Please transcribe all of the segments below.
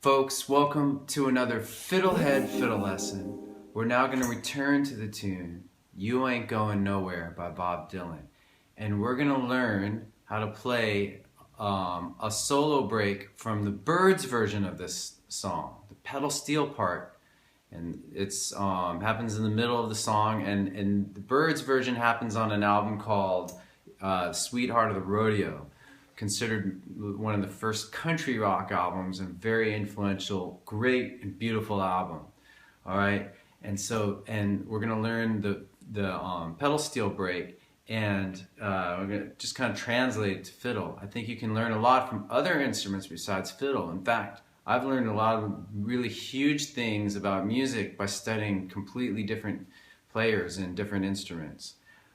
folks, welcome to another FiddleHed fiddle lesson. We're now going to return to the tune You Ain't Going Nowhere by Bob Dylan. And we're going to learn how to play a solo break from the Byrds version of this song, the pedal steel part. And it's happens in the middle of the song, and the Byrds version happens on an album called Sweetheart of the Rodeo, considered one of the first country rock albums and very influential, great and beautiful album. All right, and we're gonna learn the pedal steel break, and we're gonna just kind of translate it to fiddle. I think you can learn a lot from other instruments besides fiddle. In fact, I've learned a lot of really huge things about music by studying completely different players and different instruments.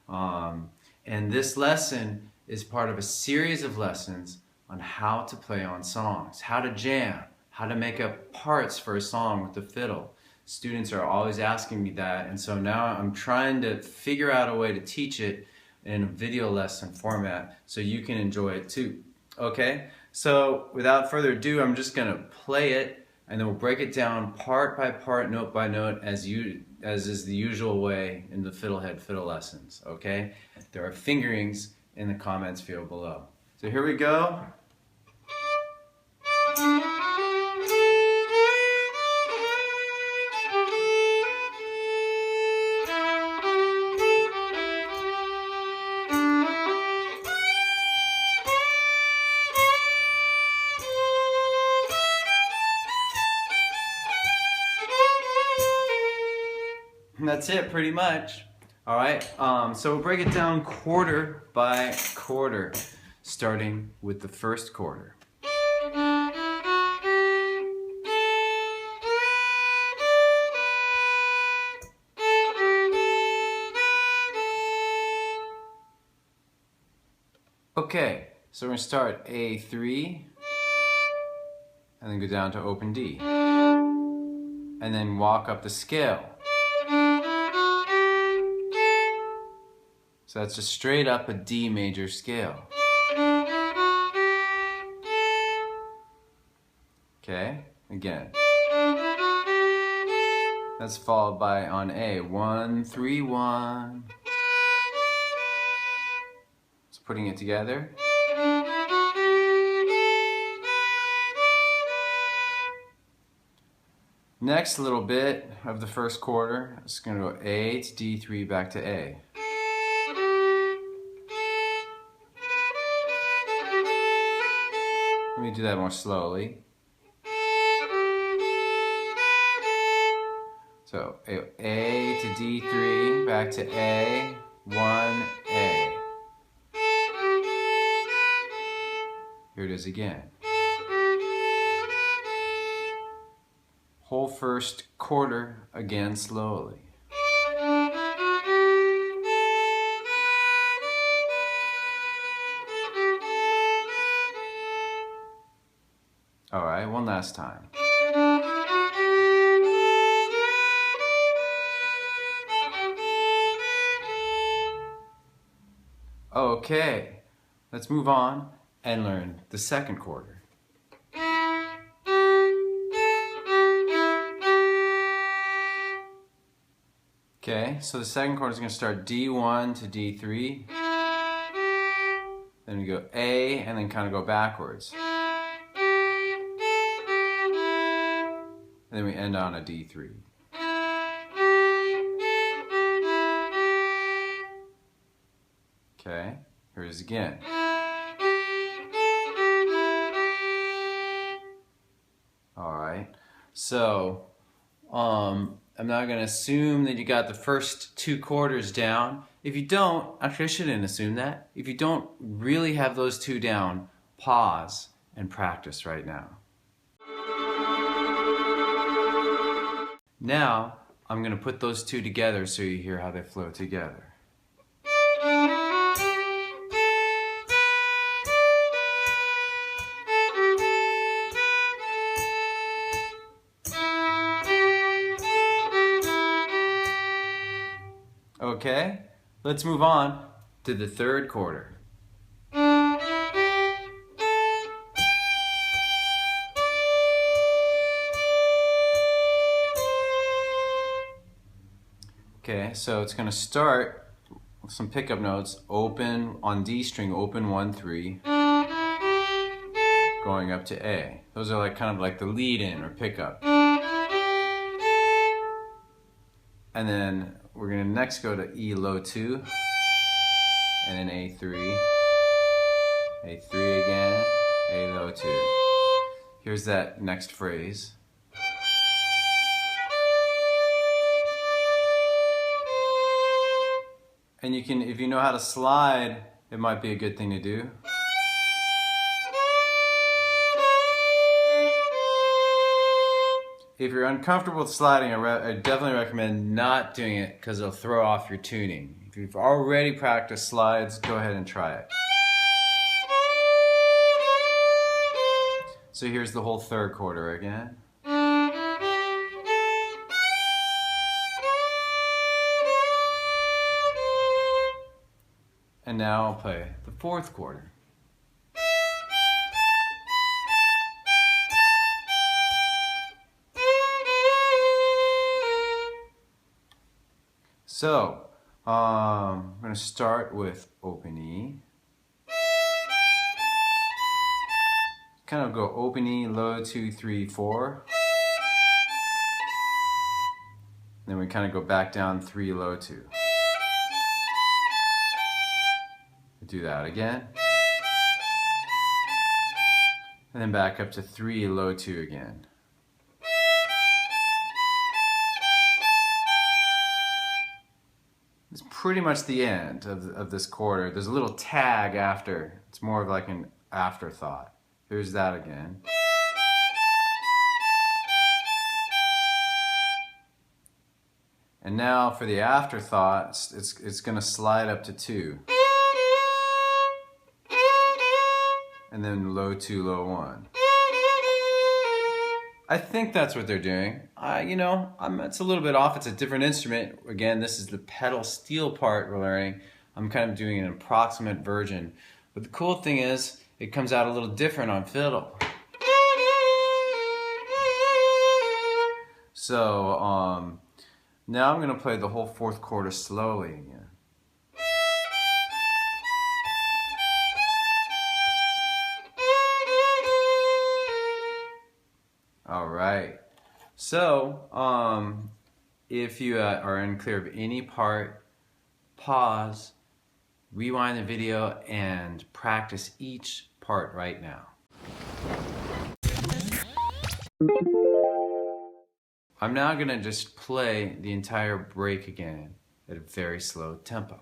And this lesson is part of a series of lessons on how to play on songs, how to jam, how to make up parts for a song with the fiddle. Students are always asking me that, and so now I'm trying to figure out a way to teach it in a video lesson format so you can enjoy it too. Okay, so without further ado, I'm just gonna play it, and then we'll break it down part by part, note by note, as is the usual way in the FiddleHed fiddle lessons. Okay, there are fingerings in the comments field below. So here we go. And that's it, pretty much. All right, so we'll break it down quarter by quarter, starting with the first quarter. Okay, so we're gonna start A3, and then go down to open D, and then walk up the scale. So that's just straight up a D major scale. Okay, again. That's followed by on A, 1, 3, 1. So putting it together. Next little bit of the first quarter, it's going to go A to D3 back to A. Let me do that more slowly. So A to D3, back to A, 1, A. Here it is again. Whole first quarter again slowly. All right, one last time. Okay, let's move on and learn the second quarter. Okay, so the second quarter is going to start D1 to D3. Then we go A and then kind of go backwards. And then we end on a D3. Okay, here it is again. All right, so I'm not going to assume that you got the first two quarters down. If you don't, actually I shouldn't assume that. If you don't really have those two down, pause and practice right now. Now, I'm going to put those two together so you hear how they flow together. Okay, let's move on to the third quarter. Okay, so it's gonna start with some pickup notes. Open on D string, open 1, 3, going up to A. Those are like kind of like the lead in or pickup. And then we're gonna next go to E low 2, and then A3, A3 again, A low 2. Here's that next phrase. And you can, if you know how to slide, it might be a good thing to do. If you're uncomfortable with sliding, I definitely recommend not doing it because it'll throw off your tuning. If you've already practiced slides, go ahead and try it. So here's the whole third quarter again. And now I'll play the fourth quarter. So, I'm going to start with open E. Kind of go open E, low 2, 3, 4. Then we kind of go back down 3, low 2. Do that again. And then back up to 3, low 2 again. It's pretty much the end of this quarter. There's a little tag after. It's more of like an afterthought. Here's that again. And now for the afterthought, it's going to slide up to 2. And then low 2, low 1. I think that's what they're doing. It's a little bit off. It's a different instrument. Again, this is the pedal steel part we're learning. I'm kind of doing an approximate version. But the cool thing is, it comes out a little different on fiddle. So, now I'm going to play the whole fourth quarter slowly again. All right. So, if you are unclear of any part, pause, rewind the video, and practice each part right now. I'm now going to just play the entire break again at a very slow tempo.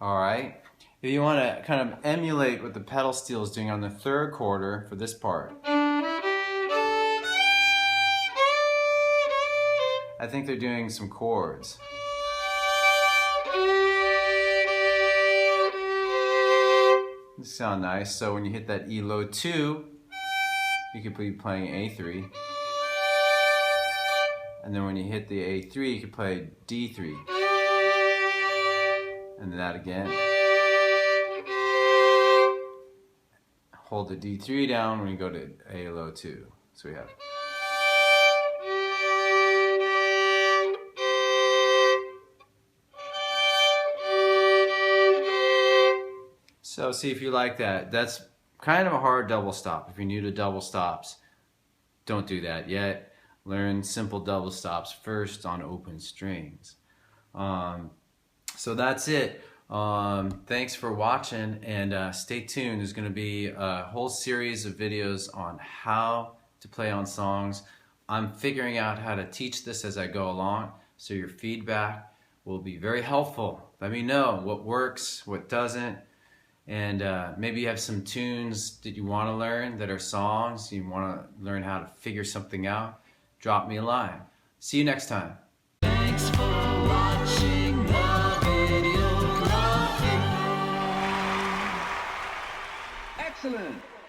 Alright, if you want to kind of emulate what the pedal steel is doing on the third quarter for this part, I think they're doing some chords. These sound nice, so when you hit that E low 2, you could be playing A3. And then when you hit the A3, you could play D3. And that again. Hold the D3 down when you go to A low 2. So we have. So see if you like that. That's kind of a hard double stop. If you're new to double stops, don't do that yet. Learn simple double stops first on open strings. So that's it. Thanks for watching, and stay tuned. There's going to be a whole series of videos on how to play on songs. I'm figuring out how to teach this as I go along, so your feedback will be very helpful. Let me know what works, what doesn't, and maybe you have some tunes that you want to learn that are songs, you want to learn how to figure something out. Drop me a line. See you next time. Thanks for watching the videography. Excellent.